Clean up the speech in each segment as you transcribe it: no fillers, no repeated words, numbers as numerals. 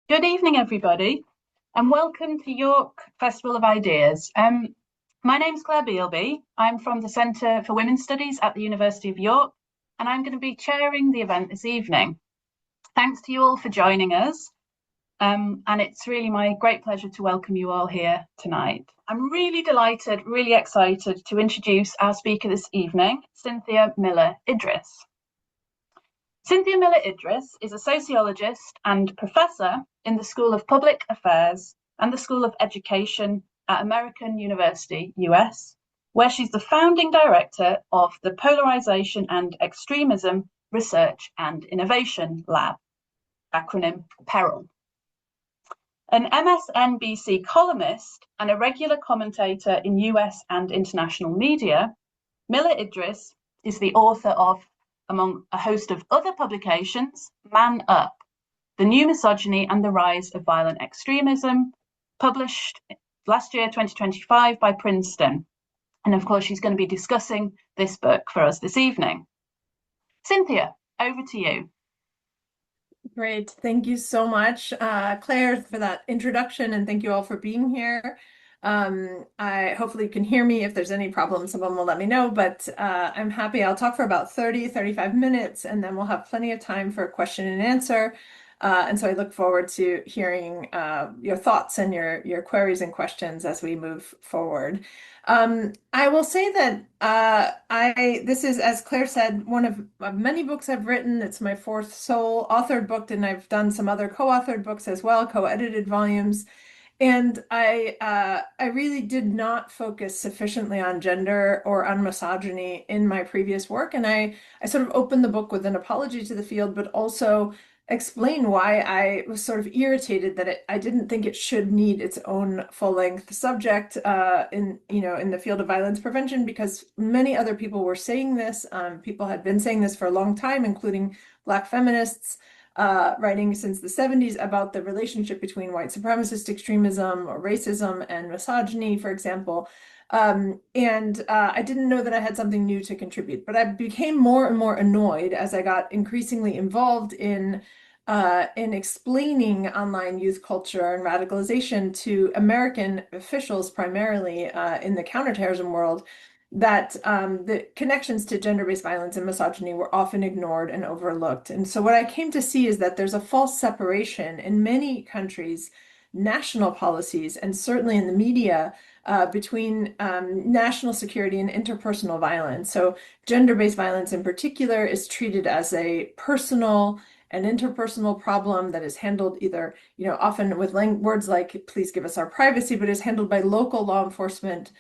Good evening, everybody, and welcome to York Festival of Ideas. My name's Claire Bealby. I'm from the Centre for Women's Studies at the University of York, and I'm going to be chairing the event this evening. Thanks to you all for joining us, and it's really my great pleasure to welcome you all here tonight. I'm really delighted, really excited to introduce our speaker this evening, Cynthia Miller-Idriss. Cynthia Miller-Idriss is a sociologist and professor in the School of Public Affairs and the School of Education at American University, US, where she's the founding director of the Polarization and Extremism Research and Innovation Lab, acronym PERIL. An MSNBC columnist and a regular commentator in US and international media, Miller-Idriss is the author of, among a host of other publications, Man Up, The New Misogyny and the Rise of Violent Extremism, published last year, 2025, by Princeton. And of course, she's going to be discussing this book for us this evening. Cynthia, over to you. Great. Thank you so much, Claire, for that introduction, and thank you all for being here. I hopefully you can hear me. If there's any problems, someone will let me know, but I'm happy. I'll talk for about 35 minutes, and then we'll have plenty of time for question and answer. And so I look forward to hearing your thoughts and your queries and questions as we move forward. I will say that this is, as Claire said, one of many books I've written. It's my fourth sole authored book, and I've done some other co-authored books as well, co-edited volumes. And I really did not focus sufficiently on gender or on misogyny in my previous work. And I sort of opened the book with an apology to the field, but also explain why I was sort of irritated that I didn't think it should need its own full-length subject in the field of violence prevention, because many other people were saying this. People had been saying this for a long time, including Black feminists, writing since the 70s about the relationship between white supremacist extremism or racism and misogyny, for example. I didn't know that I had something new to contribute, but I became more and more annoyed as I got increasingly involved in explaining online youth culture and radicalization to American officials, primarily in the counterterrorism world, that the connections to gender-based violence and misogyny were often ignored and overlooked. And so what I came to see is that there's a false separation in many countries' national policies, and certainly in the media, between national security and interpersonal violence. So gender-based violence in particular is treated as a personal and interpersonal problem that is handled either, often with words like, please give us our privacy, but is handled by local law enforcement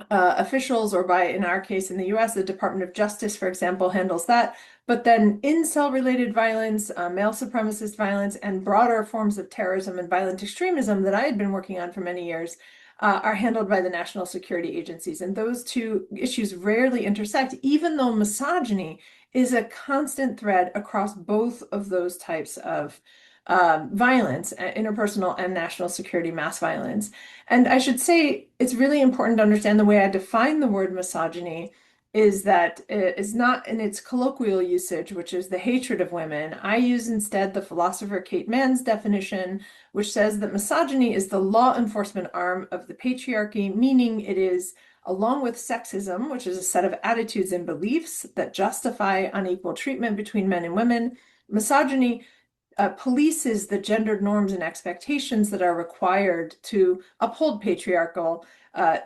officials, or by, in our case in the US, the Department of Justice, for example, handles that. But then incel-related violence, male supremacist violence, and broader forms of terrorism and violent extremism that I had been working on for many years are handled by the national security agencies. And those two issues rarely intersect, even though misogyny is a constant thread across both of those types of violence, interpersonal and national security mass violence. And I should say it's really important to understand the way I define the word misogyny is that it is not in its colloquial usage, which is the hatred of women. I use instead the philosopher Kate Mann's definition, which says that misogyny is the law enforcement arm of the patriarchy, meaning it is, along with sexism, which is a set of attitudes and beliefs that justify unequal treatment between men and women, misogyny polices the gendered norms and expectations that are required to uphold patriarchal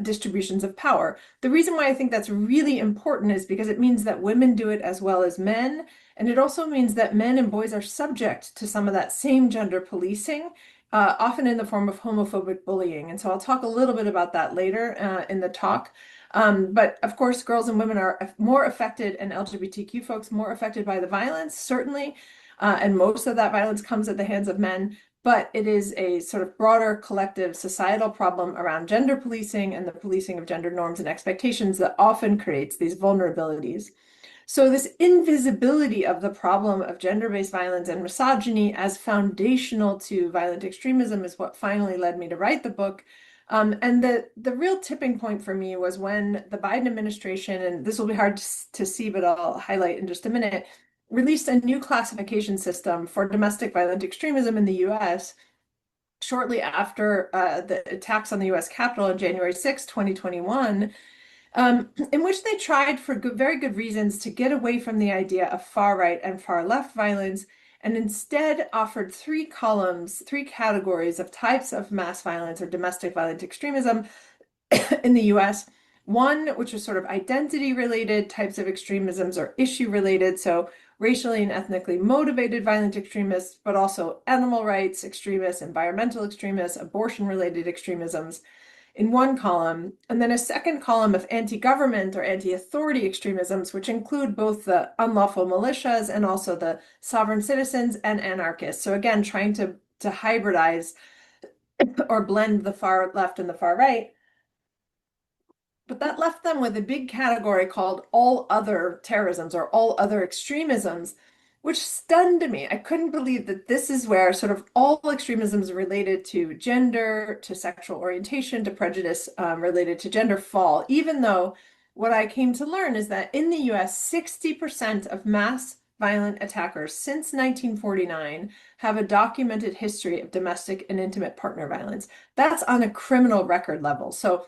distributions of power. The reason why I think that's really important is because it means that women do it as well as men, and it also means that men and boys are subject to some of that same gender policing, often in the form of homophobic bullying. And so I'll talk a little bit about that later in the talk. But of course, girls and women are more affected, and LGBTQ folks more affected by the violence, certainly. And most of that violence comes at the hands of men, but it is a sort of broader collective societal problem around gender policing and the policing of gender norms and expectations that often creates these vulnerabilities. So this invisibility of the problem of gender-based violence and misogyny as foundational to violent extremism is what finally led me to write the book. And the real tipping point for me was when the Biden administration, and this will be hard to see, but I'll highlight in just a minute, released a new classification system for domestic violent extremism in the US shortly after the attacks on the US Capitol on January 6, 2021, in which they tried for very good reasons to get away from the idea of far right and far left violence, and instead offered three columns, three categories of types of mass violence or domestic violent extremism in the US. One, which was sort of identity related types of extremisms or issue related, so racially and ethnically motivated violent extremists, but also animal rights extremists, environmental extremists, abortion related extremisms in one column, and then a second column of anti-government or anti-authority extremisms, which include both the unlawful militias and also the sovereign citizens and anarchists. So again, trying to hybridize or blend the far left and the far right. But that left them with a big category called all other terrorisms or all other extremisms, which stunned me. I couldn't believe that this is where sort of all extremisms related to gender, to sexual orientation, to prejudice related to gender fall, even though what I came to learn is that in the US, 60% of mass violent attackers since 1949 have a documented history of domestic and intimate partner violence. That's on a criminal record level. So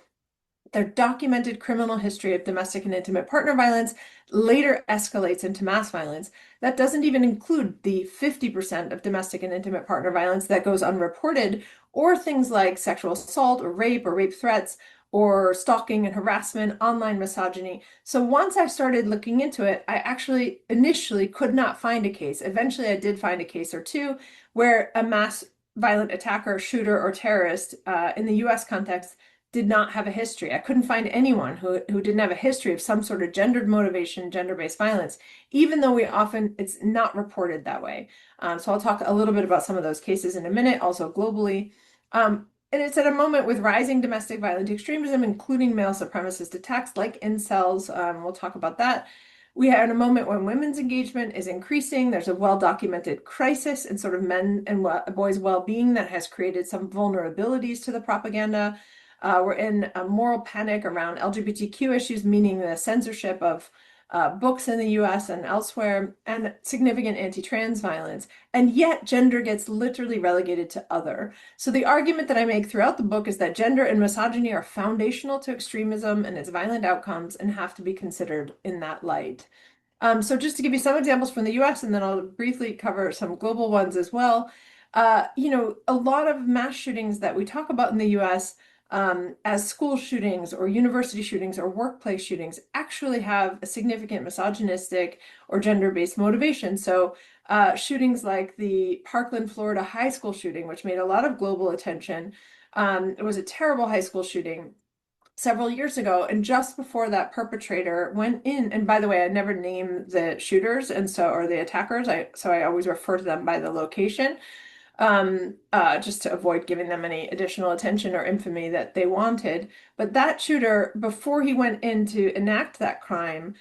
their documented criminal history of domestic and intimate partner violence later escalates into mass violence. That doesn't even include the 50% of domestic and intimate partner violence that goes unreported, or things like sexual assault or rape threats, or stalking and harassment, online misogyny. So once I started looking into it, I actually initially could not find a case. Eventually, I did find a case or two where a mass violent attacker, shooter, or terrorist in the US context did not have a history. I couldn't find anyone who didn't have a history of some sort of gendered motivation, gender-based violence, even though it's not reported that way. So I'll talk a little bit about some of those cases in a minute, also globally. And it's at a moment with rising domestic violent extremism, including male supremacist attacks like incels. We'll talk about that. We are in a moment when women's engagement is increasing. There's a well-documented crisis in sort of men and boys' well-being that has created some vulnerabilities to the propaganda. We're in a moral panic around LGBTQ issues, meaning the censorship of books in the US and elsewhere, and significant anti-trans violence. And yet gender gets literally relegated to other. So the argument that I make throughout the book is that gender and misogyny are foundational to extremism and its violent outcomes and have to be considered in that light. So just to give you some examples from the US, and then I'll briefly cover some global ones as well. A lot of mass shootings that we talk about in the US as school shootings or university shootings or workplace shootings actually have a significant misogynistic or gender-based motivation. So shootings like the Parkland, Florida high school shooting, which made a lot of global attention. It was a terrible high school shooting several years ago, and just before that perpetrator went in, and by the way, I never name the shooters or the attackers, so I always refer to them by the location. Just to avoid giving them any additional attention or infamy that they wanted. But that shooter, before he went in to enact that crime,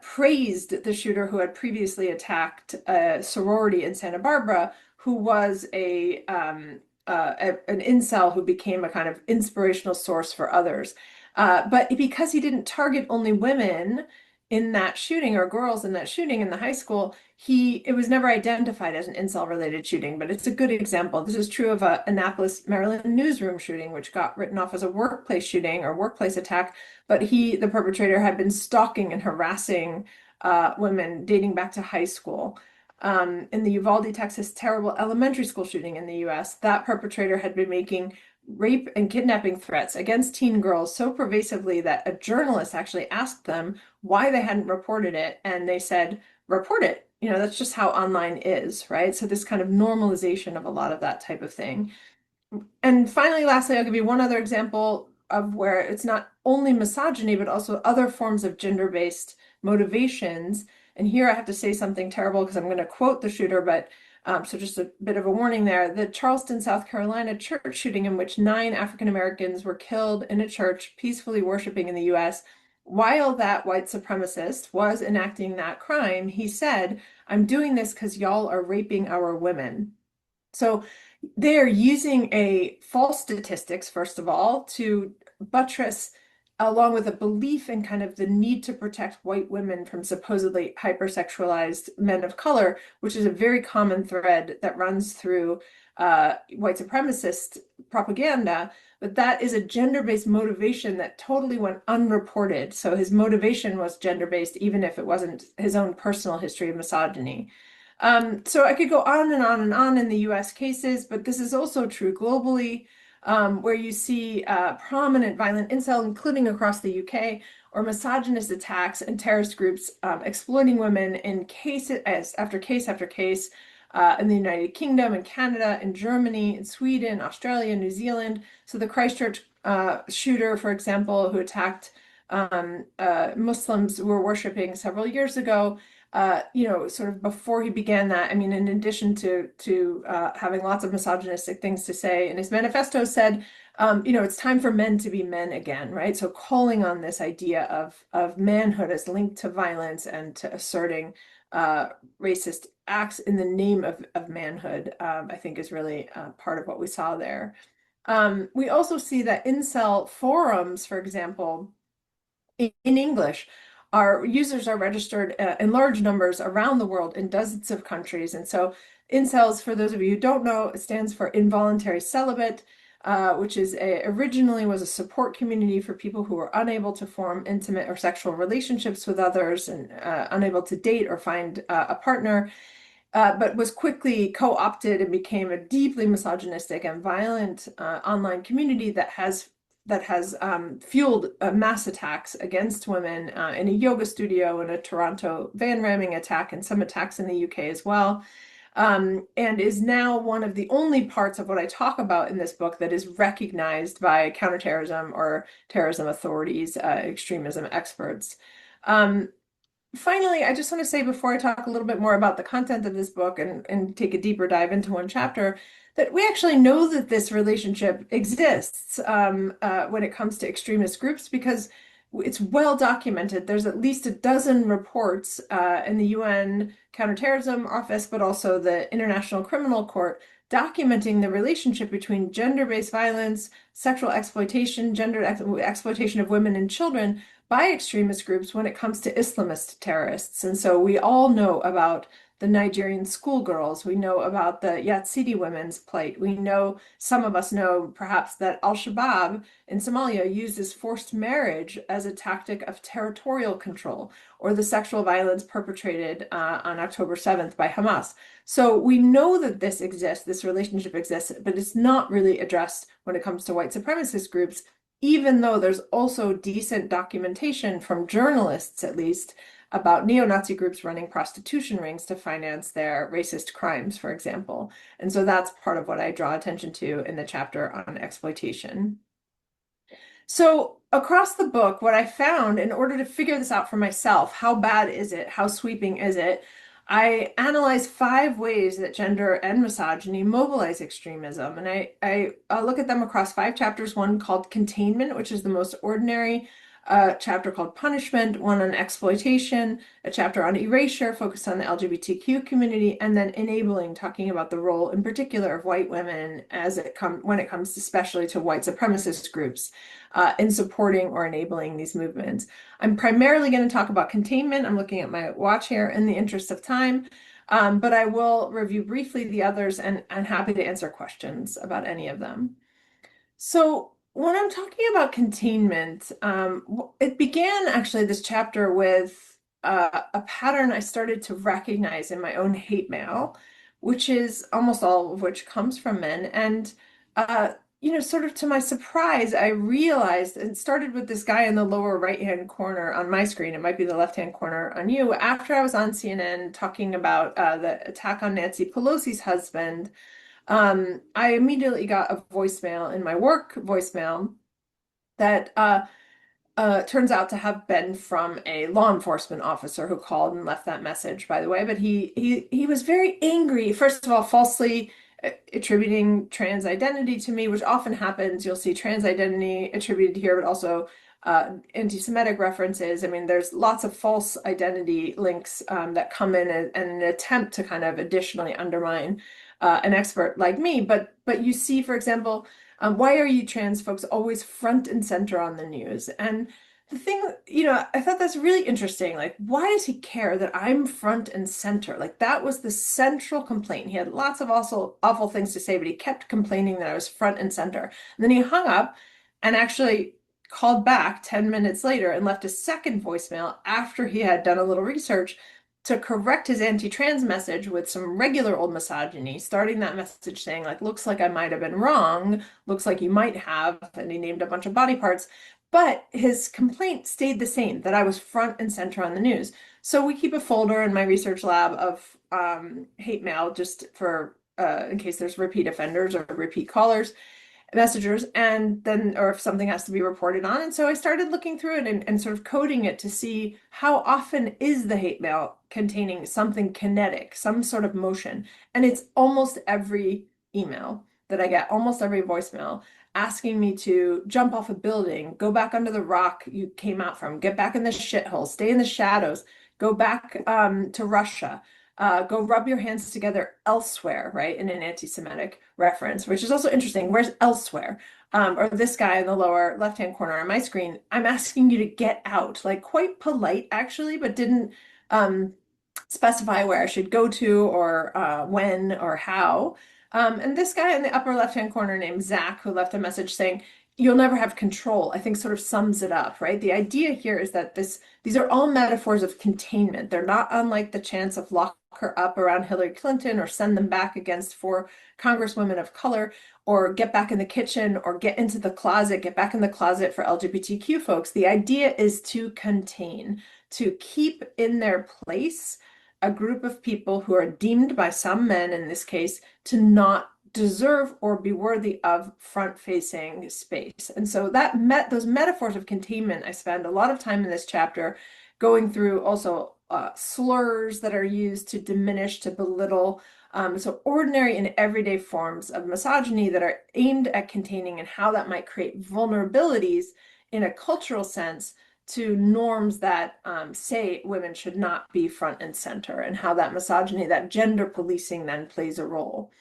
praised the shooter who had previously attacked a sorority in Santa Barbara, who was an incel who became a kind of inspirational source for others. But because he didn't target only women in that shooting or girls in that shooting in the high school, it was never identified as an incel related shooting, but it's a good example. This is true of a Annapolis, Maryland newsroom shooting, which got written off as a workplace shooting or workplace attack, but the perpetrator, had been stalking and harassing women dating back to high school. In the Uvalde, Texas, terrible elementary school shooting in the US, that perpetrator had been making rape and kidnapping threats against teen girls so pervasively that a journalist actually asked them why they hadn't reported it, and they said, report it. That's just how online is, right? So this kind of normalization of a lot of that type of thing. And finally, lastly, I'll give you one other example of where it's not only misogyny, but also other forms of gender-based motivations. And here I have to say something terrible because I'm going to quote the shooter, but so just a bit of a warning there. The Charleston, South Carolina church shooting, in which 9 African Americans were killed in a church peacefully worshiping in the US. While that white supremacist was enacting that crime, he said, "I'm doing this because y'all are raping our women." So they're using a false statistics, first of all, to buttress along with a belief in kind of the need to protect white women from supposedly hypersexualized men of color, which is a very common thread that runs through white supremacist propaganda. But that is a gender-based motivation that totally went unreported. So his motivation was gender-based, even if it wasn't his own personal history of misogyny. So I could go on and on and on in the US cases, but this is also true globally, where you see prominent violent incel, including across the UK, or misogynist attacks and terrorist groups exploiting women in after case after case in the United Kingdom, in Canada, in Germany, in Sweden, Australia, New Zealand. So the Christchurch shooter, for example, who attacked Muslims who were worshiping several years ago, sort of before he began that, I mean, in addition to having lots of misogynistic things to say in his manifesto, said, it's time for men to be men again, right? So calling on this idea of manhood as linked to violence and to asserting racist acts in the name of manhood, I think is really part of what we saw there. We also see that incel forums, for example, in English, our users are registered in large numbers around the world in dozens of countries. And so incels, for those of you who don't know, it stands for involuntary celibate, which is originally was a support community for people who were unable to form intimate or sexual relationships with others and unable to date or find a partner, but was quickly co-opted and became a deeply misogynistic and violent online community that has fueled mass attacks against women in a yoga studio and a Toronto van ramming attack and some attacks in the UK as well. And is now one of the only parts of what I talk about in this book that is recognized by counterterrorism or terrorism authorities, extremism experts. Finally, I just want to say before I talk a little bit more about the content of this book and take a deeper dive into one chapter, that we actually know that this relationship exists when it comes to extremist groups because it's well documented. There's at least a dozen reports in the UN Counterterrorism Office, but also the International Criminal Court, documenting the relationship between gender-based violence, sexual exploitation, exploitation of women and children by extremist groups when it comes to Islamist terrorists. And so we all know about the Nigerian schoolgirls. We know about the Yazidi women's plight. We know, some of us know perhaps that Al-Shabaab in Somalia uses forced marriage as a tactic of territorial control, or the sexual violence perpetrated on October 7th by Hamas. So we know that this exists, this relationship exists, but it's not really addressed when it comes to white supremacist groups, even though there's also decent documentation from journalists, at least, about neo-Nazi groups running prostitution rings to finance their racist crimes, for example. And so that's part of what I draw attention to in the chapter on exploitation. So across the book, what I found in order to figure this out for myself, how bad is it? How sweeping is it? I analyzed 5 ways that gender and misogyny mobilize extremism. And I look at them across 5 chapters, one called containment, which is the most ordinary, chapter called punishment, one on exploitation, a chapter on erasure focused on the LGBTQ community, and then enabling, talking about the role in particular of white women when it comes especially to white supremacist groups in supporting or enabling these movements. I'm primarily going to talk about containment. I'm looking at my watch here in the interest of time, but I will review briefly the others and I'm happy to answer questions about any of them. So when I'm talking about containment, it began actually this chapter with a pattern I started to recognize in my own hate mail, which is almost all of which comes from men. And sort of to my surprise, I realized, and started with this guy in the lower right-hand corner on my screen, it might be the left-hand corner on you, after I was on CNN talking about the attack on Nancy Pelosi's husband. I immediately got a voicemail in my work voicemail that turns out to have been from a law enforcement officer who called and left that message, by the way. But he was very angry, first of all, falsely attributing trans identity to me, which often happens. You'll see trans identity attributed here, but also anti-Semitic references. I mean, there's lots of false identity links that come in and an attempt to kind of additionally undermine an expert like me. But you see, for example, Why are you trans folks always front and center on the news? And the thing, I thought that's really interesting. Like, why does he care that I'm front and center? Like, that was the central complaint. He had lots of also awful things to say, but he kept complaining that I was front and center. And then he hung up and actually called back 10 minutes later and left a second voicemail after he had done a little research to correct his anti-trans message with some regular old misogyny, starting that message saying, like, looks like I might have been wrong, looks like you might have, and he named a bunch of body parts. But his complaint stayed the same, that I was front and center on the news. So we keep a folder in my research lab of hate mail just for in case there's repeat offenders or repeat callers, messengers, and then, or if something has to be reported on. And so I started looking through it and sort of coding it to see how often is the hate mail containing something kinetic, some sort of motion. And it's almost every email that I get, almost every voicemail asking me to jump off a building, go back under the rock you came out from, get back in the shithole, stay in the shadows, go back to Russia. Go rub your hands together elsewhere, right? In an anti-Semitic reference, which is also interesting. Where's elsewhere? Or this guy in the lower left-hand corner on my screen, I'm asking you to get out, like quite polite actually, but didn't specify where I should go to or when or how. And this guy in the upper left-hand corner named Zach, who left a message saying, you'll never have control, I think sort of sums it up, right? The idea here is that these are all metaphors of containment. They're not unlike the chants of lock her up around Hillary Clinton or send them back against 4 congresswomen of color or get back in the kitchen or get into the closet, get back in the closet for LGBTQ folks. The idea is to contain, to keep in their place a group of people who are deemed by some men in this case to not deserve or be worthy of front-facing space. And so those metaphors of containment, I spend a lot of time in this chapter going through also slurs that are used to diminish, to belittle. So ordinary and everyday forms of misogyny that are aimed at containing and how that might create vulnerabilities in a cultural sense to norms that say women should not be front and center, and how that misogyny, that gender policing then plays a role.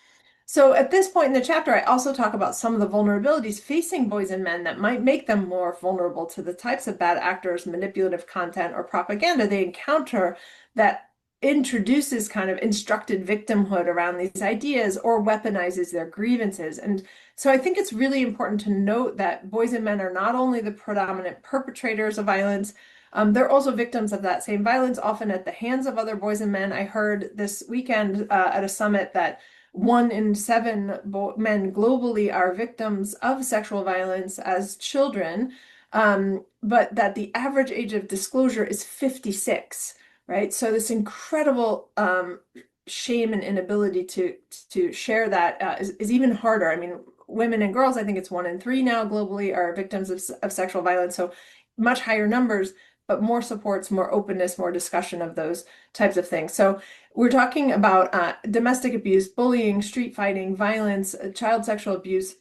So at this point in the chapter, I also talk about some of the vulnerabilities facing boys and men that might make them more vulnerable to the types of bad actors, manipulative content, or propaganda they encounter that introduces kind of instructed victimhood around these ideas or weaponizes their grievances. And so I think it's really important to note that boys and men are not only the predominant perpetrators of violence, they're also victims of that same violence, often at the hands of other boys and men. I heard this weekend at a summit that 1 in 7 men globally are victims of sexual violence as children, but that the average age of disclosure is 56, right? So this incredible shame and inability to share that is even harder. I mean, women and girls, I think it's 1 in 3 now globally are victims of sexual violence, so much higher numbers, but more supports, more openness, more discussion of those types of things. So we're talking about domestic abuse, bullying, street fighting, violence, child sexual abuse,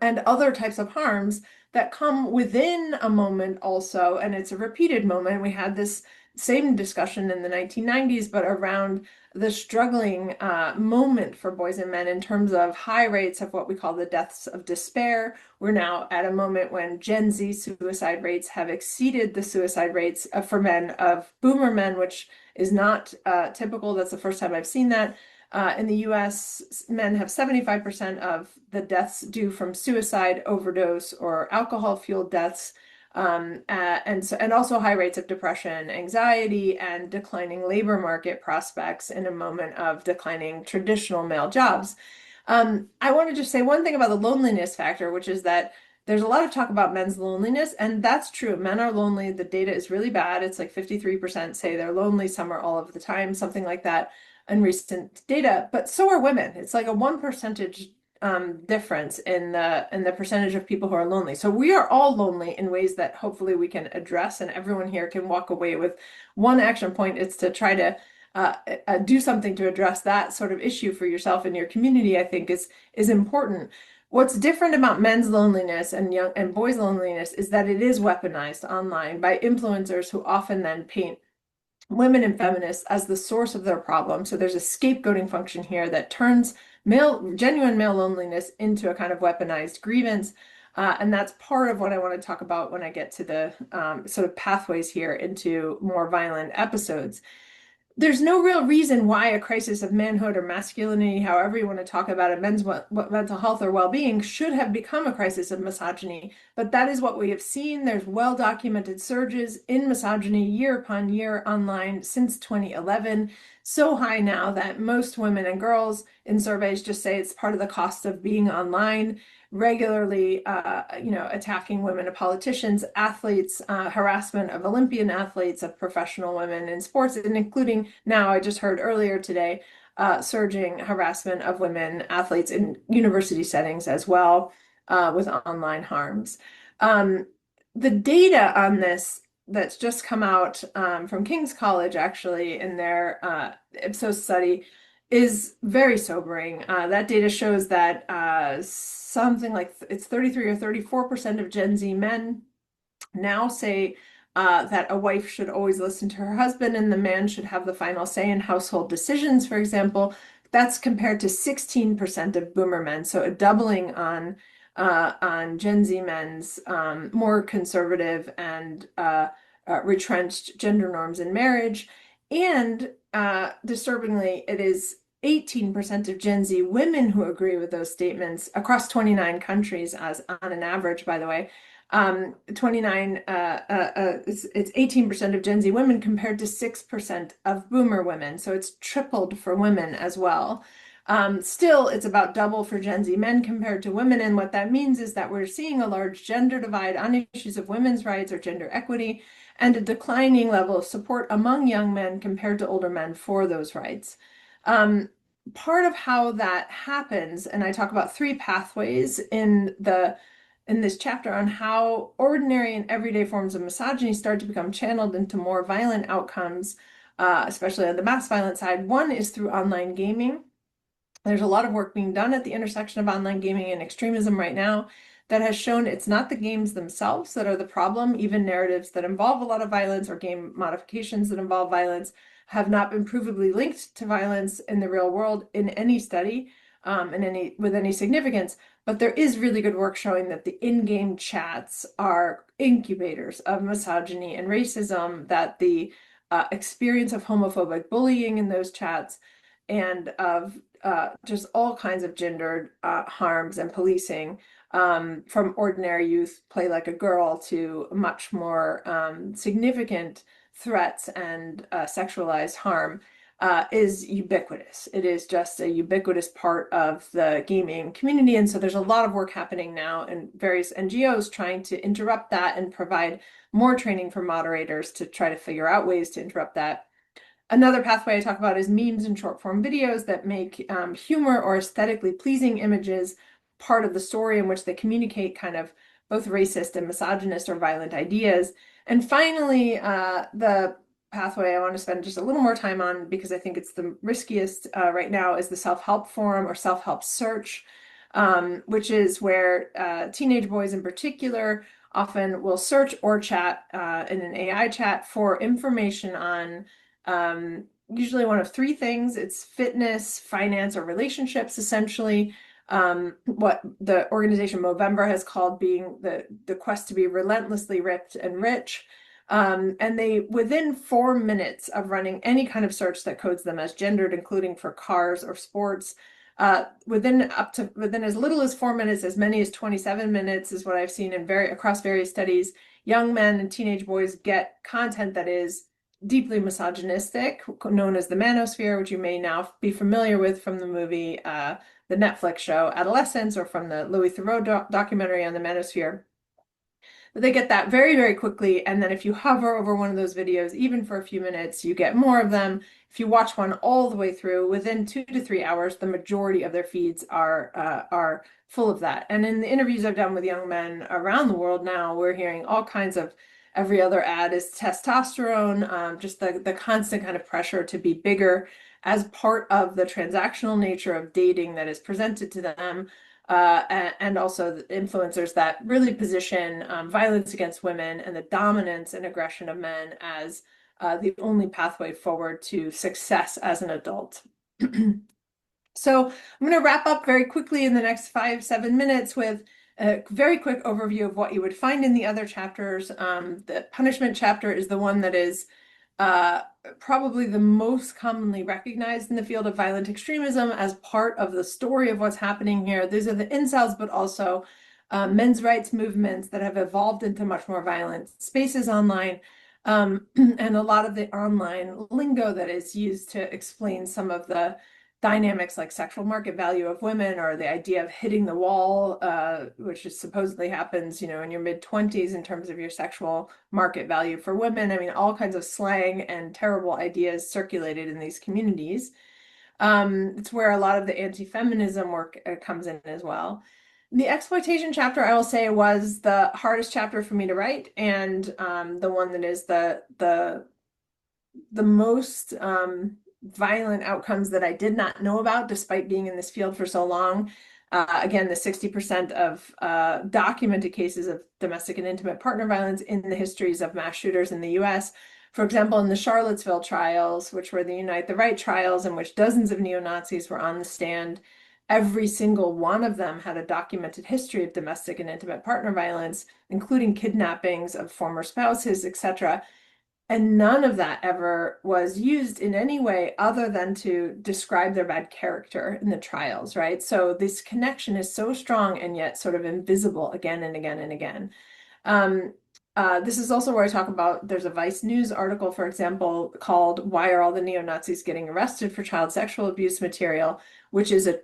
and other types of harms that come within a moment also, and it's a repeated moment. We had this same discussion in the 1990s, but around the struggling moment for boys and men in terms of high rates of what we call the deaths of despair. We're now at a moment when Gen Z suicide rates have exceeded the suicide rates for men of boomer men, which is not typical. That's the first time I've seen that. In the US, men have 75% of the deaths due from suicide, overdose, or alcohol-fueled deaths, and also high rates of depression, anxiety, and declining labor market prospects in a moment of declining traditional male jobs. I want to just say one thing about the loneliness factor, which is that there's a lot of talk about men's loneliness, and that's true. Men are lonely. The data is really bad. It's like 53% say they're lonely. Some are all of the time, something like that in recent data, but so are women. It's like a 1% difference in the percentage of people who are lonely. So we are all lonely in ways that hopefully we can address, and everyone here can walk away with one action point. It's to try to do something to address that sort of issue for yourself and your community, I think is important. What's different about men's loneliness and boys' loneliness is that it is weaponized online by influencers who often then paint women and feminists as the source of their problem. So there's a scapegoating function here that turns genuine male loneliness into a kind of weaponized grievance. And that's part of what I want to talk about when I get to the sort of pathways here into more violent episodes. There's no real reason why a crisis of manhood or masculinity, however you want to talk about it, men's mental health or well-being, should have become a crisis of misogyny. But that is what we have seen. There's well-documented surges in misogyny year upon year online since 2011. So high now that most women and girls in surveys just say it's part of the cost of being online, regularly, attacking women of politicians, athletes, harassment of Olympian athletes, of professional women in sports, and including now, I just heard earlier today, surging harassment of women athletes in university settings as well, with online harms. The data on this that's just come out from King's College, actually, in their Ipsos study is very sobering. That data shows that something like it's 33 or 34% of Gen Z men now say that a wife should always listen to her husband and the man should have the final say in household decisions, for example. That's compared to 16% of boomer men, so a doubling on Gen Z men's more conservative and retrenched gender norms in marriage. And disturbingly, it is 18% of Gen Z women who agree with those statements across 29 countries, as on an average, by the way. 29, it's 18% of Gen Z women compared to 6% of boomer women. So it's tripled for women as well. Still, it's about double for Gen Z men compared to women. And what that means is that we're seeing a large gender divide on issues of women's rights or gender equity, and a declining level of support among young men compared to older men for those rights. Part of how that happens, and I talk about three pathways in this chapter on how ordinary and everyday forms of misogyny start to become channeled into more violent outcomes, especially on the mass violence side. One is through online gaming. There's a lot of work being done at the intersection of online gaming and extremism right now that has shown it's not the games themselves that are the problem. Even narratives that involve a lot of violence or game modifications that involve violence have not been provably linked to violence in the real world in any study, with any significance. But there is really good work showing that the in-game chats are incubators of misogyny and racism, that the experience of homophobic bullying in those chats and of just all kinds of gendered harms and policing, from ordinary youth play like a girl to much more significant threats and sexualized harm, is ubiquitous. It is just a ubiquitous part of the gaming community. And so there's a lot of work happening now in various NGOs trying to interrupt that and provide more training for moderators to try to figure out ways to interrupt that. Another pathway I talk about is memes and short form videos that make humor or aesthetically pleasing images part of the story in which they communicate kind of both racist and misogynist or violent ideas. And finally, the pathway I want to spend just a little more time on, because I think it's the riskiest right now, is the self-help forum or self-help search, which is where teenage boys in particular often will search or chat in an AI chat for information on usually one of three things. It's fitness, finance, or relationships, essentially. What the organization Movember has called being the quest to be relentlessly ripped and rich. And they, within 4 minutes of running any kind of search that codes them as gendered, including for cars or sports, within as little as 4 minutes, as many as 27 minutes is what I've seen across various studies, young men and teenage boys get content that is deeply misogynistic, known as the manosphere, which you may now be familiar with from the movie, the Netflix show Adolescence, or from the Louis Theroux documentary on the manosphere. But they get that very, very quickly. And then if you hover over one of those videos, even for a few minutes, you get more of them. If you watch one all the way through, within 2 to 3 hours, the majority of their feeds are full of that. And in the interviews I've done with young men around the world now, we're hearing all kinds of every other ad is testosterone, just the constant kind of pressure to be bigger as part of the transactional nature of dating that is presented to them, and also the influencers that really position violence against women and the dominance and aggression of men as the only pathway forward to success as an adult. So I'm going to wrap up very quickly in the next 5-7 minutes with a very quick overview of what you would find in the other chapters. The punishment chapter is the one that is uh, probably the most commonly recognized in the field of violent extremism as part of the story of what's happening here. These are the incels, but also men's rights movements that have evolved into much more violent spaces online. And a lot of the online lingo that is used to explain some of the dynamics like sexual market value of women, or the idea of hitting the wall, which is supposedly happens, in your mid-20s in terms of your sexual market value for women. I mean, all kinds of slang and terrible ideas circulated in these communities. It's where a lot of the anti-feminism work comes in as well. The exploitation chapter, I will say, was the hardest chapter for me to write, and the one that is the most violent outcomes that I did not know about, despite being in this field for so long. Again, the 60% of documented cases of domestic and intimate partner violence in the histories of mass shooters in the US. For example, in the Charlottesville trials, which were the Unite the Right trials, in which dozens of neo-Nazis were on the stand, every single one of them had a documented history of domestic and intimate partner violence, including kidnappings of former spouses, etc. And none of that ever was used in any way other than to describe their bad character in the trials, right? So this connection is so strong and yet sort of invisible again and again and again. This is also where I talk about, there's a Vice News article, for example, called "Why Are All the Neo-Nazis Getting Arrested for Child Sexual Abuse Material?" which is a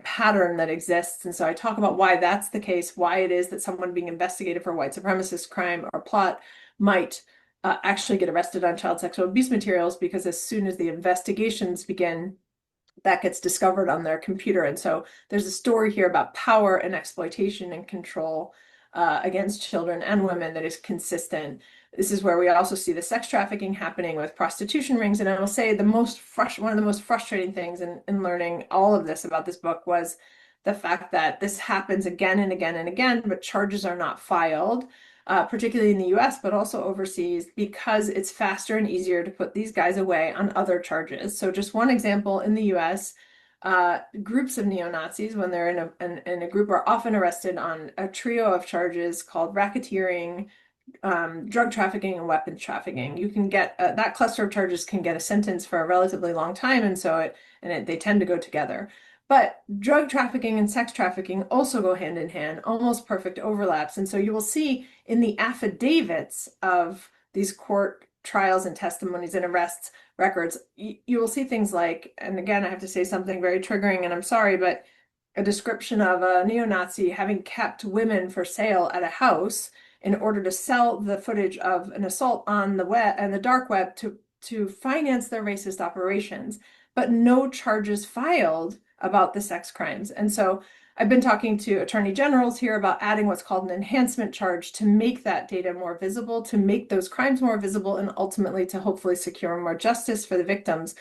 pattern that exists. And so I talk about why that's the case, why it is that someone being investigated for white supremacist crime or plot might actually get arrested on child sexual abuse materials, because as soon as the investigations begin, that gets discovered on their computer. And so there's a story here about power and exploitation and control against children and women that is consistent. This is where we also see the sex trafficking happening with prostitution rings. And I will say one of the most frustrating things in learning all of this about this book was the fact that this happens again and again and again, but charges are not filed. Particularly in the US, but also overseas, because it's faster and easier to put these guys away on other charges. So just one example, in the US, groups of neo-Nazis, when they're in a group, are often arrested on a trio of charges called racketeering, drug trafficking, and weapons trafficking. You can get that cluster of charges can get a sentence for a relatively long time, and so they tend to go together. But drug trafficking and sex trafficking also go hand in hand, almost perfect overlaps. And so you will see in the affidavits of these court trials and testimonies and arrests records, you will see things like, and again, I have to say something very triggering, and I'm sorry, but a description of a neo-Nazi having kept women for sale at a house in order to sell the footage of an assault on the web and the dark web to finance their racist operations, but no charges filed about the sex crimes. And so I've been talking to attorney generals here about adding what's called an enhancement charge to make that data more visible, to make those crimes more visible, and ultimately to hopefully secure more justice for the victims.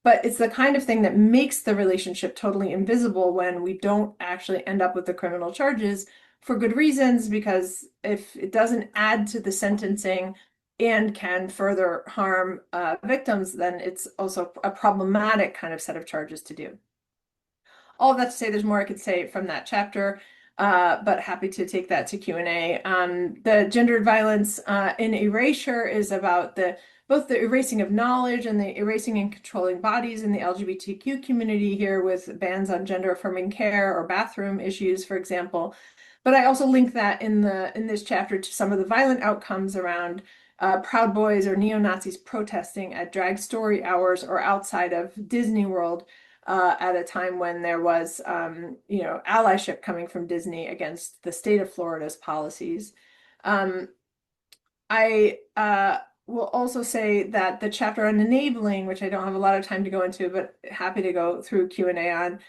But it's the kind of thing that makes the relationship totally invisible when we don't actually end up with the criminal charges, for good reasons, because if it doesn't add to the sentencing and can further harm victims, then it's also a problematic kind of set of charges to do. All of that to say, there's more I could say from that chapter, but happy to take that to Q&A. The gendered violence in erasure is about both the erasing of knowledge and the erasing and controlling bodies in the LGBTQ community here, with bans on gender affirming care or bathroom issues, for example. But I also link that in this chapter to some of the violent outcomes around Proud Boys or neo-Nazis protesting at drag story hours or outside of Disney World at a time when there was, allyship coming from Disney against the state of Florida's policies. I will also say that the chapter on enabling, which I don't have a lot of time to go into, but happy to go through Q&A on,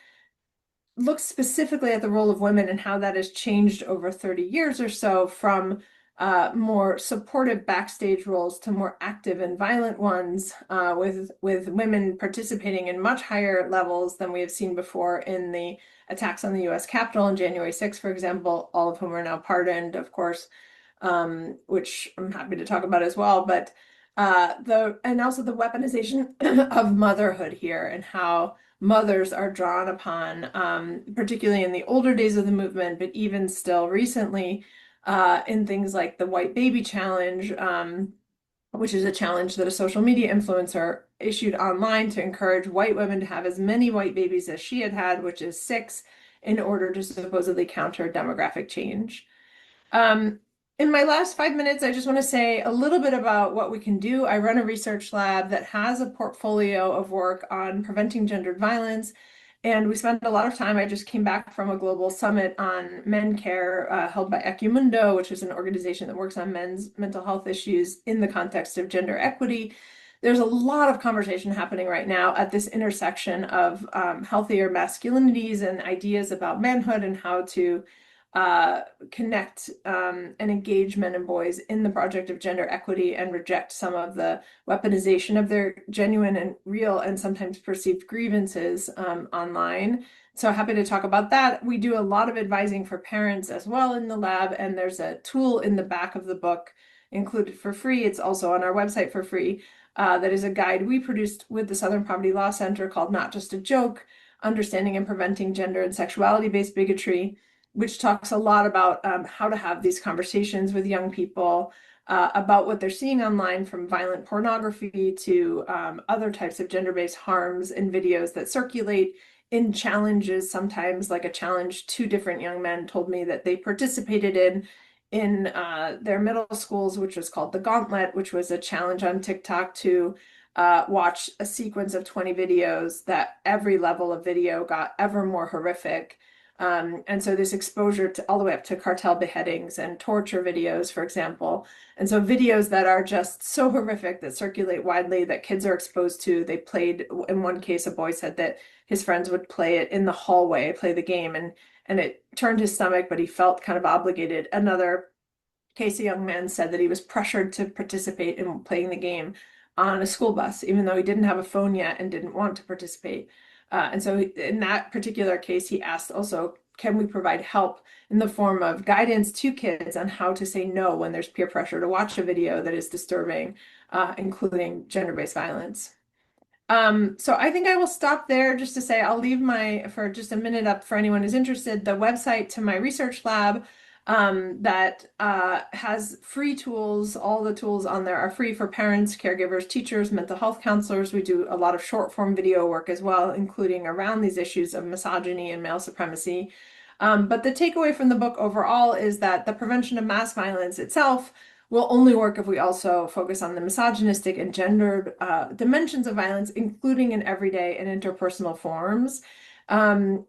looks specifically at the role of women and how that has changed over 30 years or so, from more supportive backstage roles to more active and violent ones, with women participating in much higher levels than we have seen before in the attacks on the US Capitol on January 6th, for example, all of whom are now pardoned, of course, which I'm happy to talk about as well. But and also the weaponization of motherhood here, and how mothers are drawn upon, particularly in the older days of the movement, but even still recently, in things like the White Baby Challenge, which is a challenge that a social media influencer issued online to encourage white women to have as many white babies as she had had, which is 6, in order to supposedly counter demographic change. In my last 5 minutes, I just want to say a little bit about what we can do. I run a research lab that has a portfolio of work on preventing gendered violence, and we spend a lot of time. I just came back from a global summit on men care held by Ecumundo, which is an organization that works on men's mental health issues in the context of gender equity. There's a lot of conversation happening right now at this intersection of healthier masculinities and ideas about manhood and how to connect and engage men and boys in the project of gender equity and reject some of the weaponization of their genuine and real and sometimes perceived grievances online. So happy to talk about that. We do a lot of advising for parents as well in the lab, and there's a tool in the back of the book included for free. It's also on our website for free. That is a guide we produced with the Southern Poverty Law Center called Not Just a Joke, Understanding and Preventing Gender and Sexuality-Based Bigotry, which talks a lot about how to have these conversations with young people about what they're seeing online, from violent pornography to other types of gender-based harms in videos that circulate, in challenges. Sometimes, like a challenge 2 different young men told me that they participated in their middle schools, which was called the Gauntlet, which was a challenge on TikTok to watch a sequence of 20 videos that every level of video got ever more horrific. And so this exposure to all the way up to cartel beheadings and torture videos, for example. And so videos that are just so horrific that circulate widely that kids are exposed to. They played, in one case, a boy said that his friends would play it in the hallway, play the game, and it turned his stomach, but he felt kind of obligated. Another case, a young man said that he was pressured to participate in playing the game on a school bus, even though he didn't have a phone yet and didn't want to participate. And so in that particular case, he asked also, can we provide help in the form of guidance to kids on how to say no when there's peer pressure to watch a video that is disturbing, including gender-based violence. So I think I will stop there just to say I'll leave for just a minute up for anyone who's interested, the website to my research lab that has free tools. All the tools on there are free for parents, caregivers, teachers, mental health counselors. We do a lot of short form video work as well, including around these issues of misogyny and male supremacy. But the takeaway from the book overall is that the prevention of mass violence itself will only work if we also focus on the misogynistic and gendered dimensions of violence, including in everyday and interpersonal forms. It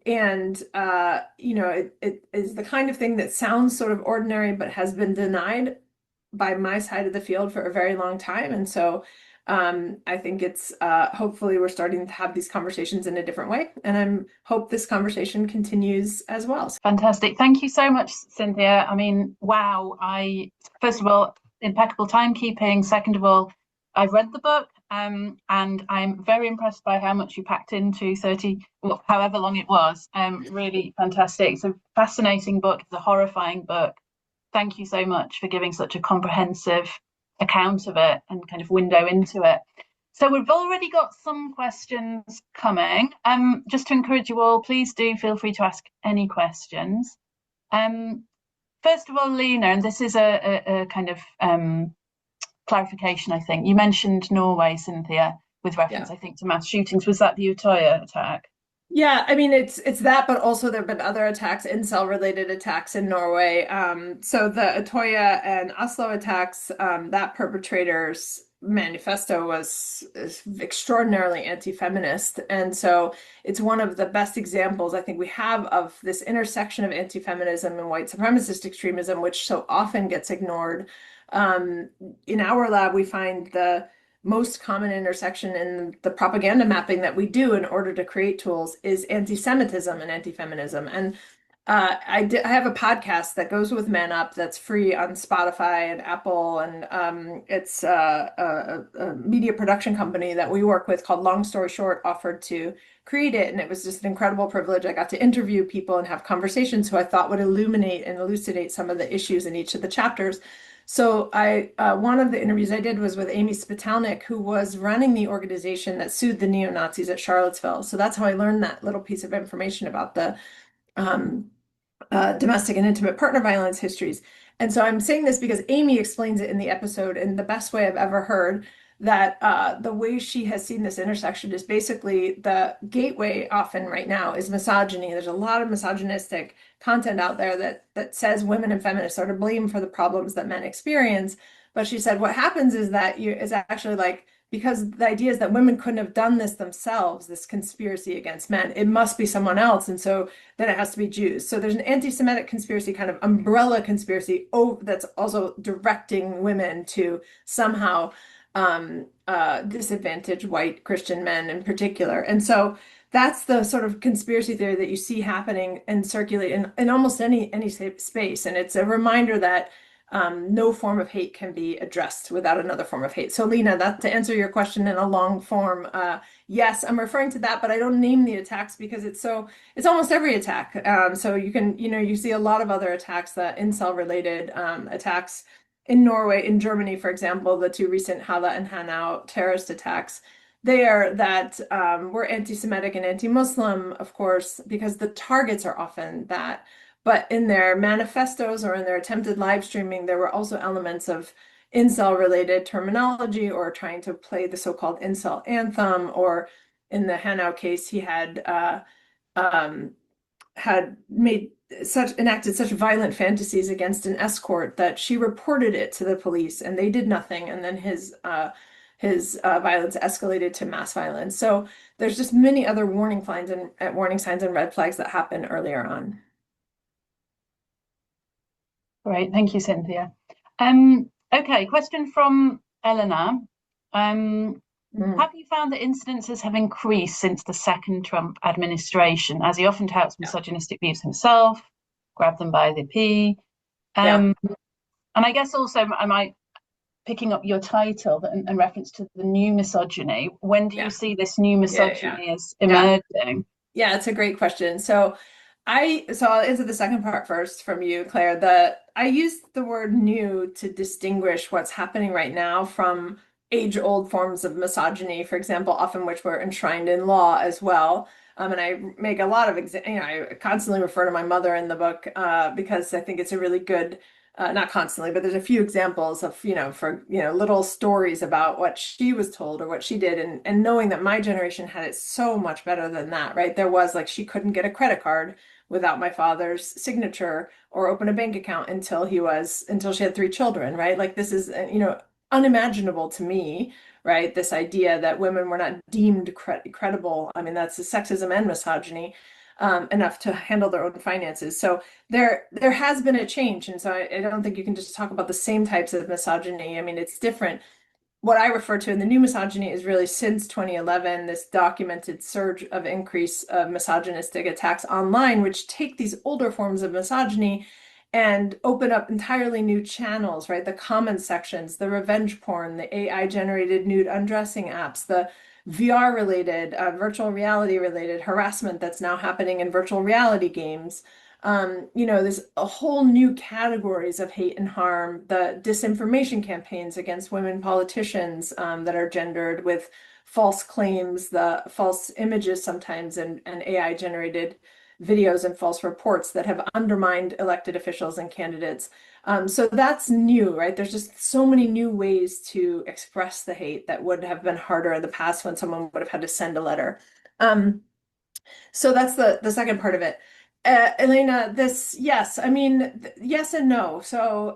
is the kind of thing that sounds sort of ordinary, but has been denied by my side of the field for a very long time. And so I think it's hopefully we're starting to have these conversations in a different way. And I hope this conversation continues as well. Fantastic. Thank you so much, Cynthia. I mean, wow. First of all, impeccable timekeeping. Second of all, I've read the book. And I'm very impressed by how much you packed into 30, well, however long it was. Really fantastic. It's a fascinating book. It's a horrifying book. Thank you so much for giving such a comprehensive account of it and kind of window into it. So we've already got some questions coming. Just to encourage you all, please do feel free to ask any questions. First of all, Lena, and this is a kind of clarification, I think. You mentioned Norway, Cynthia, with reference, I think, to mass shootings. Was that the Utøya attack? Yeah, I mean, it's that, but also there have been other attacks, incel-related attacks in Norway. So the Utøya and Oslo attacks, that perpetrator's manifesto was extraordinarily anti-feminist. And so it's one of the best examples I think we have of this intersection of anti-feminism and white supremacist extremism, which so often gets ignored. In our lab, we find the most common intersection in the propaganda mapping that we do in order to create tools is anti-Semitism and anti-feminism. And I have a podcast that goes with Man Up that's free on Spotify and Apple, and it's a media production company that we work with called Long Story Short offered to create it, and it was just an incredible privilege. I got to interview people and have conversations who I thought would illuminate and elucidate some of the issues in each of the chapters. So one of the interviews I did was with Amy Spitalnik, who was running the organization that sued the neo-Nazis at Charlottesville. So that's how I learned that little piece of information about the um, domestic and intimate partner violence histories. And so I'm saying this because Amy explains it in the episode in the best way I've ever heard, that the way she has seen this intersection is basically the gateway often right now is misogyny. There's a lot of misogynistic content out there that says women and feminists are to blame for the problems that men experience. But she said what happens is that is actually like, because the idea is that women couldn't have done this themselves, this conspiracy against men. It must be someone else. And so then it has to be Jews. So there's an anti-Semitic conspiracy, kind of umbrella conspiracy that's also directing women to somehow disadvantage white Christian men in particular. And so that's the sort of conspiracy theory that you see happening and circulate in almost any space. And it's a reminder that no form of hate can be addressed without another form of hate. So Lena, that to answer your question in a long form, yes, I'm referring to that, but I don't name the attacks because it's almost every attack. So you see a lot of other attacks, that incel related attacks in Norway, in Germany, for example, the two recent Halle and Hanau terrorist attacks. That were anti-Semitic and anti-Muslim, of course, because the targets are often that. But in their manifestos or in their attempted live streaming, there were also elements of incel related terminology or trying to play the so-called incel anthem. Or in the Hanau case, he had enacted such violent fantasies against an escort that she reported it to the police and they did nothing. And then his violence escalated to mass violence. So there's just many other warning signs and red flags that happen earlier on. Great, thank you, Cynthia. Okay, question from Eleanor. Have you found that incidences have increased since the second Trump administration, as he often touts misogynistic views himself, grab them by the pee? And I guess also I might, picking up your title and reference to the new misogyny, when do you see this new misogyny as emerging? Yeah, it's a great question. So I'll answer the second part first from you, Claire. I used the word new to distinguish what's happening right now from age-old forms of misogyny, for example, often which were enshrined in law as well. And I make a lot of I constantly refer to my mother in the book because I think it's a really good, not constantly, but there's a few examples of, little stories about what she was told or what she did. And knowing that my generation had it so much better than that, right? There was like, she couldn't get a credit card without my father's signature or open a bank account until she had 3 children, right? Like this is, unimaginable to me, right? This idea that women were not deemed credible. I mean, that's the sexism and misogyny enough to handle their own finances. So there has been a change. And so I don't think you can just talk about the same types of misogyny. I mean, it's different. What I refer to in the new misogyny is really since 2011, this documented surge of increase of misogynistic attacks online, which take these older forms of misogyny and open up entirely new channels, right? The comment sections, the revenge porn, the AI generated nude undressing apps, the VR related, virtual reality related harassment that's now happening in virtual reality games. There's a whole new categories of hate and harm, the disinformation campaigns against women politicians that are gendered with false claims, the false images sometimes, and AI generated videos and false reports that have undermined elected officials and candidates. So that's new, right? There's just so many new ways to express the hate that would have been harder in the past when someone would have had to send a letter. So that's the second part of it. Elena, yes, I mean, yes and no. So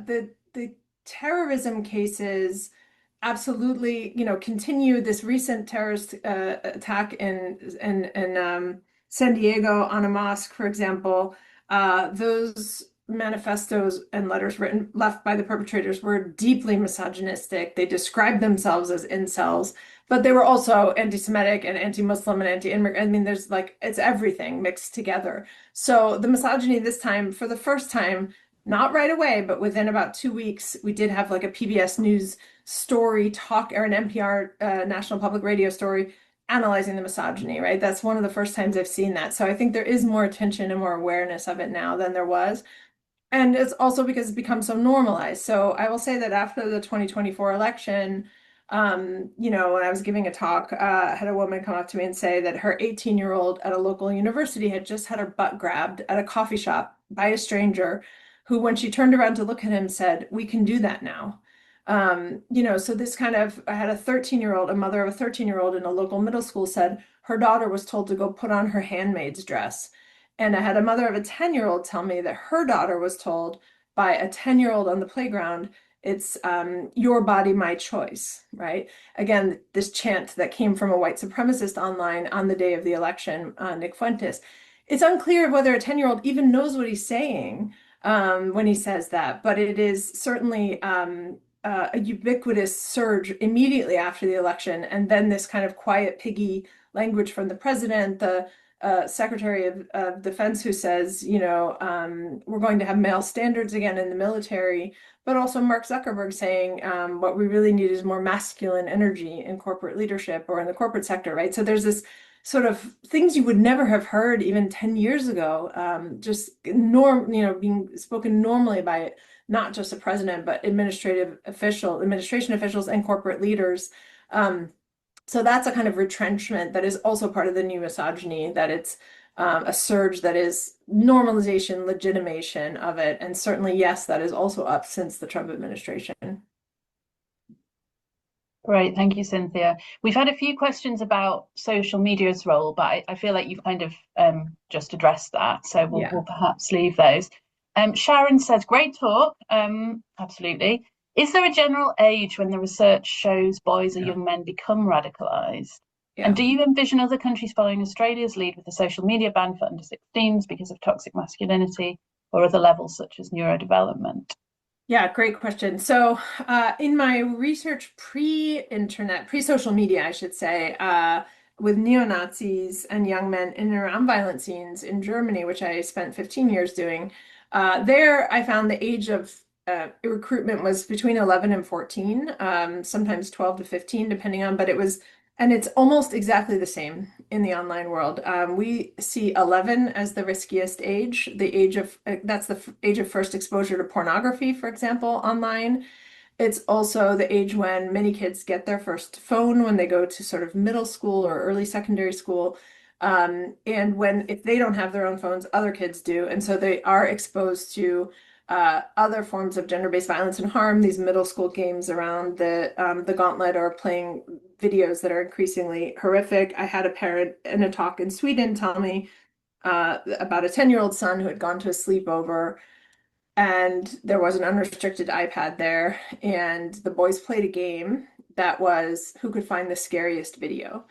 the terrorism cases absolutely, continue. This recent terrorist attack in San Diego on a mosque, for example, those manifestos and letters left by the perpetrators were deeply misogynistic. They described themselves as incels, but they were also anti-Semitic and anti-Muslim and anti-immigrant. I mean, it's everything mixed together. So the misogyny this time, for the first time, not right away, but within about 2 weeks, we did have like a PBS News story or an NPR National Public Radio story analyzing the misogyny, right? That's one of the first times I've seen that. So I think there is more attention and more awareness of it now than there was. And it's also because it's become so normalized. So I will say that after the 2024 election, when I was giving a talk, I had a woman come up to me and say that her 18-year-old at a local university had just had her butt grabbed at a coffee shop by a stranger who, when she turned around to look at him, said, "We can do that now." So this kind of, I had a 13-year-old, a mother of a 13-year-old in a local middle school said her daughter was told to go put on her handmaid's dress. And I had a mother of a 10-year-old tell me that her daughter was told by a 10-year-old on the playground, it's your body, my choice, right? Again, this chant that came from a white supremacist online on the day of the election, Nick Fuentes. It's unclear whether a 10-year-old even knows what he's saying when he says that, but it is certainly a ubiquitous surge immediately after the election. And then this kind of quiet piggy language from the president, the Secretary of Defense who says, we're going to have male standards again in the military, but also Mark Zuckerberg saying what we really need is more masculine energy in corporate leadership or in the corporate sector, right? So there's this sort of things you would never have heard even 10 years ago, being spoken normally by not just the president, but administration officials and corporate leaders. So that's a kind of retrenchment that is also part of the new misogyny, that it's a surge that is normalization, legitimation of it. And certainly, yes, that is also up since the Trump administration. Great, thank you, Cynthia. We've had a few questions about social media's role, but I feel like you've kind of just addressed that, so we'll perhaps leave those. Sharon says, great talk. Absolutely. Is there a general age when the research shows boys or young men become radicalized? And do you envision other countries following Australia's lead with a social media ban for under 16s because of toxic masculinity or other levels such as neurodevelopment? Yeah, great question. So, in my research pre-internet, pre-social media, I should say, with neo-Nazis and young men in and around violent scenes in Germany, which I spent 15 years doing, there I found the age of recruitment was between 11 and 14, sometimes 12 to 15, depending on, and it's almost exactly the same in the online world. We see 11 as the riskiest age, that's the age of first exposure to pornography, for example, online. It's also the age when many kids get their first phone when they go to sort of middle school or early secondary school. And if they don't have their own phones, other kids do. And so they are exposed to other forms of gender-based violence and harm. These middle school games around the gauntlet are playing videos that are increasingly horrific. I had a parent in a talk in Sweden tell me about a 10-year-old son who had gone to a sleepover, and there was an unrestricted iPad there, and the boys played a game that was who could find the scariest video.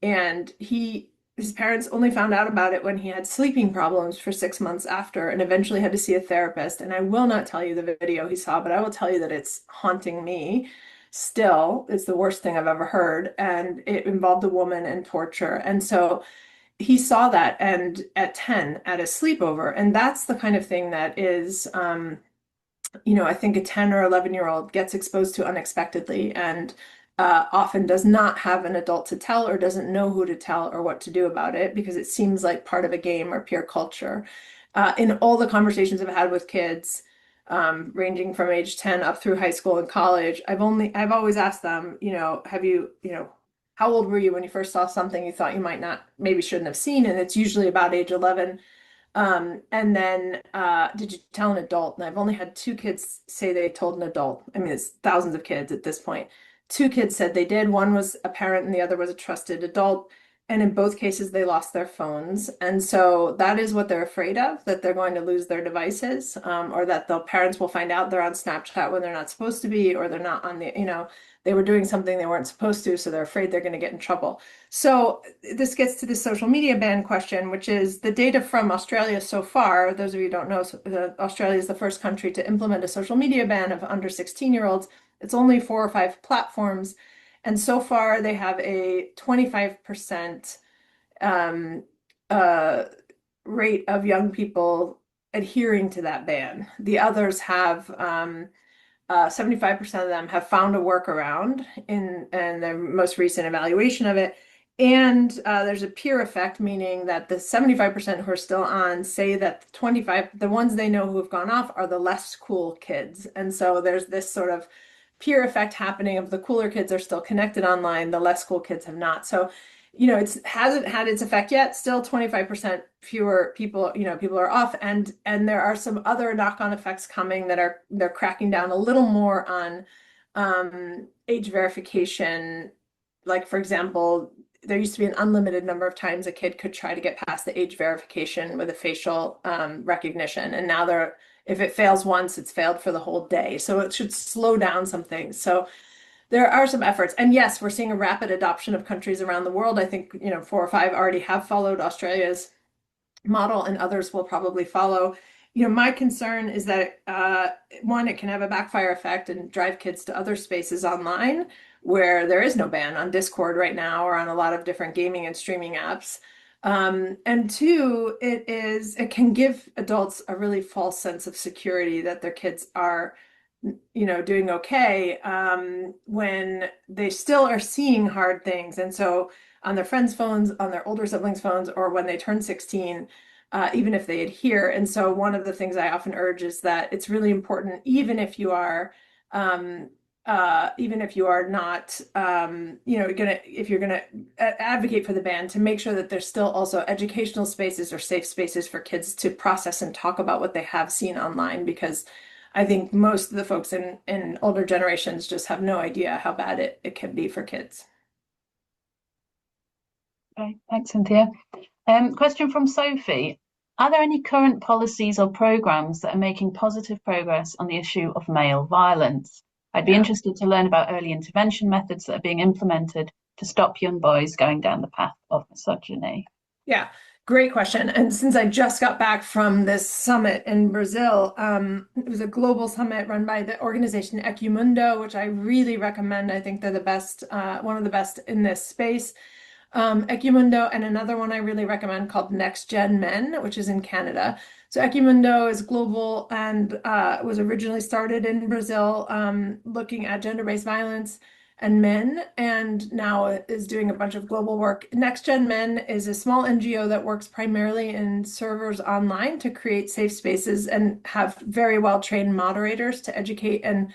And his parents only found out about it when he had sleeping problems for 6 months after, and eventually had to see a therapist. And I will not tell you the video he saw, but I will tell you that it's haunting me still. It's the worst thing I've ever heard. And it involved a woman and torture. And so he saw that and at 10 at a sleepover. And that's the kind of thing that is I think a 10 or 11-year-old gets exposed to unexpectedly and often does not have an adult to tell or doesn't know who to tell or what to do about it because it seems like part of a game or peer culture. In all the conversations I've had with kids, ranging from age 10 up through high school and college, I've always asked them, how old were you when you first saw something you thought you maybe shouldn't have seen? And it's usually about age 11. And then, did you tell an adult? And I've only had two kids say they told an adult. I mean, it's thousands of kids at this point. Two kids said they did. One was a parent and the other was a trusted adult. And in both cases, they lost their phones. And so that is what they're afraid of, that they're going to lose their devices, or that the parents will find out they're on Snapchat when they're not supposed to be, or they're not on they were doing something they weren't supposed to, so they're afraid they're going to get in trouble. So this gets to the social media ban question, which is the data from Australia so far. Those of you who don't know, Australia is the first country to implement a social media ban of under 16-year-olds. It's only 4 or 5 platforms. And so far they have a 25% rate of young people adhering to that ban. The others have 75% of them have found a workaround in their most recent evaluation of it. And there's a peer effect, meaning that the 75% who are still on say that the ones they know who have gone off are the less cool kids. And so there's this sort of peer effect happening of the cooler kids are still connected online, the less cool kids have not. So, it hasn't had its effect yet. Still 25% fewer people, people are off, and there are some other knock-on effects coming that they're cracking down a little more on age verification. Like, for example, there used to be an unlimited number of times a kid could try to get past the age verification with a facial recognition. And now if it fails once, it's failed for the whole day. So it should slow down some things. So there are some efforts. And yes, we're seeing a rapid adoption of countries around the world. I think, 4 or 5 already have followed Australia's model, and others will probably follow. My concern is that one, it can have a backfire effect and drive kids to other spaces online where there is no ban on Discord right now or on a lot of different gaming and streaming apps. And two, it can give adults a really false sense of security that their kids are, doing okay, when they still are seeing hard things. And so on their friends' phones, on their older siblings' phones, or when they turn 16, even if they adhere. And so one of the things I often urge is that it's really important, even if you are not, if you're gonna advocate for the ban, to make sure that there's still also educational spaces or safe spaces for kids to process and talk about what they have seen online, because I think most of the folks in older generations just have no idea how bad it can be for kids. Okay, thanks, Cynthia. Question from Sophie. Are there any current policies or programs that are making positive progress on the issue of male violence? I'd be interested to learn about early intervention methods that are being implemented to stop young boys going down the path of misogyny. Yeah, great question. And since I just got back from this summit in Brazil, it was a global summit run by the organization Ecumundo, which I really recommend. I think they're the best, one of the best in this space. Ecumundo, and another one I really recommend called Next Gen Men, which is in Canada. So Ecumundo is global and was originally started in Brazil, looking at gender-based violence and men, and now is doing a bunch of global work. Next Gen Men is a small NGO that works primarily in servers online to create safe spaces and have very well-trained moderators to educate and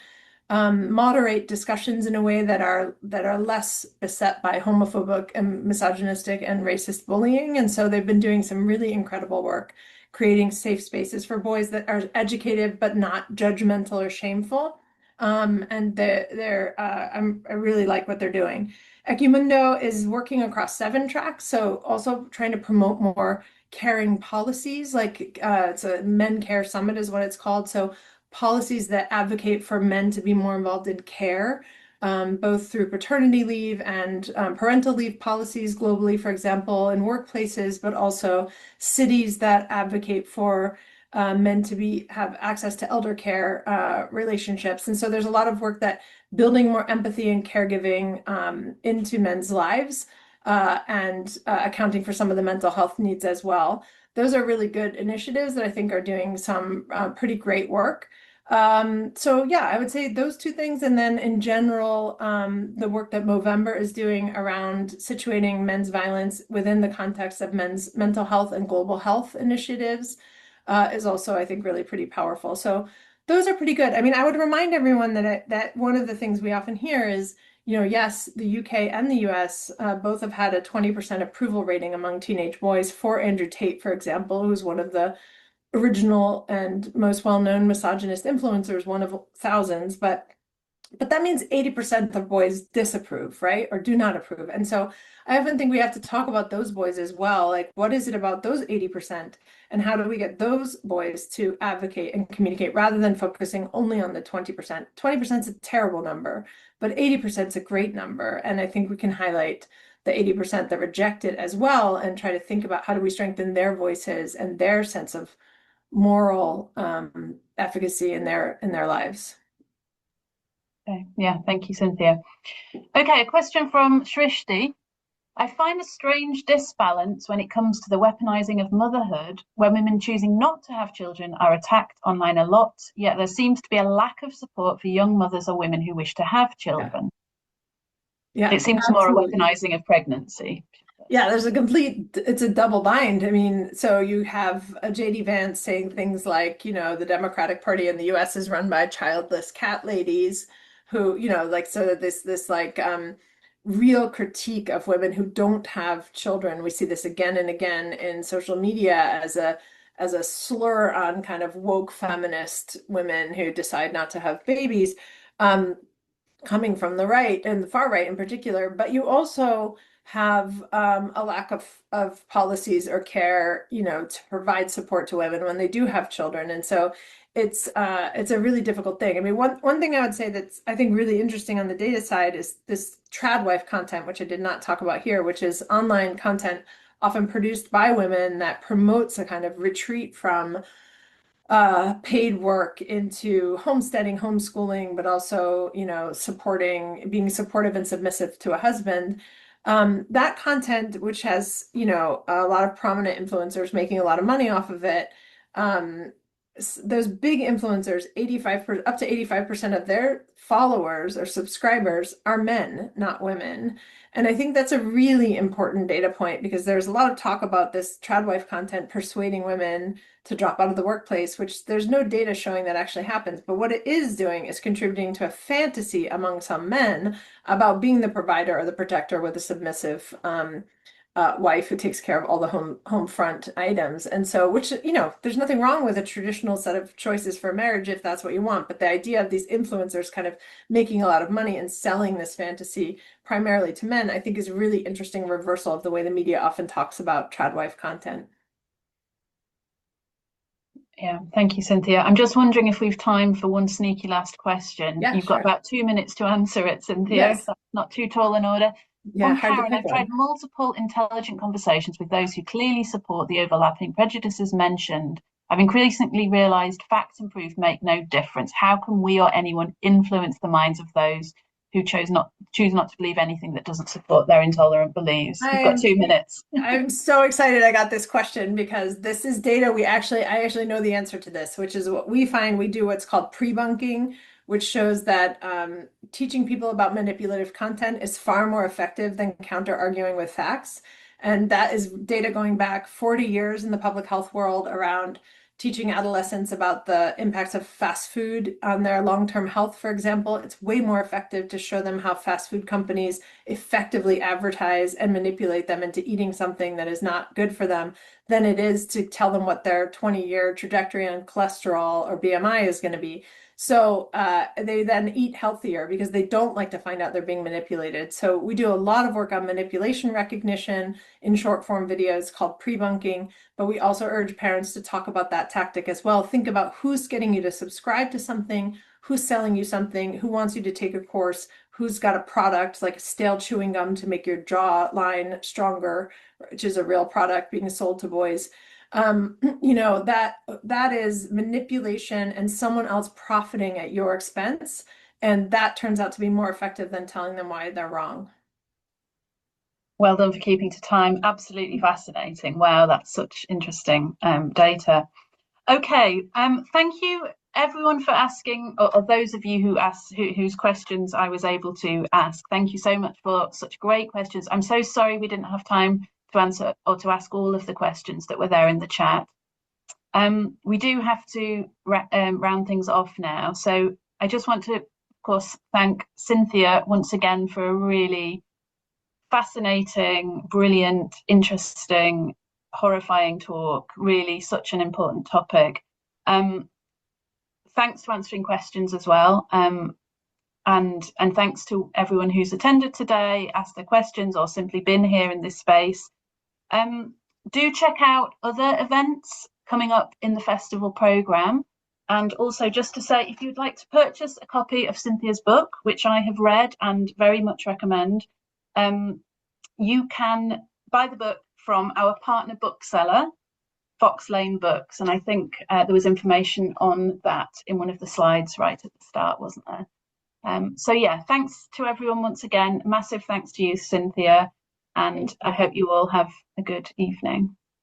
moderate discussions in a way that are less beset by homophobic and misogynistic and racist bullying. And so they've been doing some really incredible work creating safe spaces for boys that are educated but not judgmental or shameful. And I really like what they're doing. Ecumundo is working across 7 tracks, so also trying to promote more caring policies, like it's a Men Care Summit is what it's called. So policies that advocate for men to be more involved in care, both through paternity leave and parental leave policies globally, for example, in workplaces, but also cities that advocate for men to have access to elder care relationships. And so there's a lot of work that building more empathy and caregiving into men's lives and accounting for some of the mental health needs as well. Those are really good initiatives that I think are doing some pretty great work. So yeah, I would say those 2 things. And then in general, the work that Movember is doing around situating men's violence within the context of men's mental health and global health initiatives is also, I think, really pretty powerful. So those are pretty good. I mean, I would remind everyone that one of the things we often hear is, yes, the UK and the US both have had a 20% approval rating among teenage boys for Andrew Tate, for example, who's one of the original and most well-known misogynist influencers, one of thousands, but that means 80% of boys disapprove, right? Or do not approve. And so I often think we have to talk about those boys as well. Like, what is it about those 80%? And how do we get those boys to advocate and communicate rather than focusing only on the 20%? 20% is a terrible number, but 80% is a great number. And I think we can highlight the 80% that reject it as well and try to think about how do we strengthen their voices and their sense of moral efficacy in their lives. Okay. Yeah, thank you, Cynthia. Okay, a question from Shrishti. I find a strange disbalance when it comes to the weaponizing of motherhood, where women choosing not to have children are attacked online a lot, yet there seems to be a lack of support for young mothers or women who wish to have children. Yeah, It seems more a absolutely. weaponizing of pregnancy. Yeah, there's a complete, it's a double bind. I mean, so you have a JD Vance saying things like, the Democratic Party in the US is run by childless cat ladies who, like, so this like real critique of women who don't have children. We see this again and again in social media as a slur on kind of woke feminist women who decide not to have babies. Um, Coming from the right and the far right in particular, but you also have a lack of policies or care, to provide support to women when they do have children. And so it's a really difficult thing. I mean, one thing I would say that's I think really interesting on the data side is this trad wife content, which I did not talk about here, which is online content often produced by women that promotes a kind of retreat from paid work into homesteading, homeschooling, but also, being supportive and submissive to a husband. That content, which has, a lot of prominent influencers making a lot of money off of it, um, those big influencers, 85% up to 85% of their followers or subscribers are men, not women. And I think that's a really important data point because there's a lot of talk about this tradwife content persuading women to drop out of the workplace, which there's no data showing that actually happens. But what it is doing is contributing to a fantasy among some men about being the provider or the protector with a submissive wife who takes care of all the home front items. And so, which, there's nothing wrong with a traditional set of choices for marriage if that's what you want. But the idea of these influencers kind of making a lot of money and selling this fantasy primarily to men, I think is a really interesting reversal of the way the media often talks about tradwife content. Yeah, thank you, Cynthia. I'm just wondering if we've time for one sneaky last question. Yeah, You've got sure. about 2 minutes to answer it, Cynthia, if Yes. that's not too tall an order. Yeah, From hard to Karen, pick I've tried one. multiple intelligent conversations with those who clearly support the overlapping prejudices mentioned. I've increasingly realised facts and proof make no difference. How can we or anyone influence the minds of those who choose not to believe anything that doesn't support their intolerant beliefs? You've got I'm 2 minutes. I'm so excited I got this question because this is data I actually know the answer to this, which is what we find we do what's called pre-bunking, which shows that teaching people about manipulative content is far more effective than counter-arguing with facts. And that is data going back 40 years in the public health world around teaching adolescents about the impacts of fast food on their long-term health, for example. It's way more effective to show them how fast food companies effectively advertise and manipulate them into eating something that is not good for them than it is to tell them what their 20-year trajectory on cholesterol or BMI is going to be. So they then eat healthier because they don't like to find out they're being manipulated. So we do a lot of work on manipulation recognition in short form videos called pre-bunking, but we also urge parents to talk about that tactic as well. Think about who's getting you to subscribe to something, who's selling you something, who wants you to take a course, who's got a product like stale chewing gum to make your jawline stronger, which is a real product being sold to boys. That is manipulation and someone else profiting at your expense. And that turns out to be more effective than telling them why they're wrong. Well done for keeping to time. Absolutely fascinating. Wow, that's such interesting data. Okay, thank you everyone for asking, or those of you who asked, whose questions I was able to ask. Thank you so much for such great questions. I'm so sorry we didn't have time to answer or to ask all of the questions that were there in the chat. We do have to round things off now. So I just want to, of course, thank Cynthia once again for a really fascinating, brilliant, interesting, horrifying talk. Really, such an important topic. Thanks for answering questions as well. And thanks to everyone who's attended today, asked their questions, or simply been here in this space. Do check out other events coming up in the festival programme. And also just to say, if you'd like to purchase a copy of Cynthia's book, which I have read and very much recommend, you can buy the book from our partner bookseller, Fox Lane Books. And I think there was information on that in one of the slides right at the start, wasn't there? So yeah, thanks to everyone once again. Massive thanks to you, Cynthia. And I hope you all have a good evening.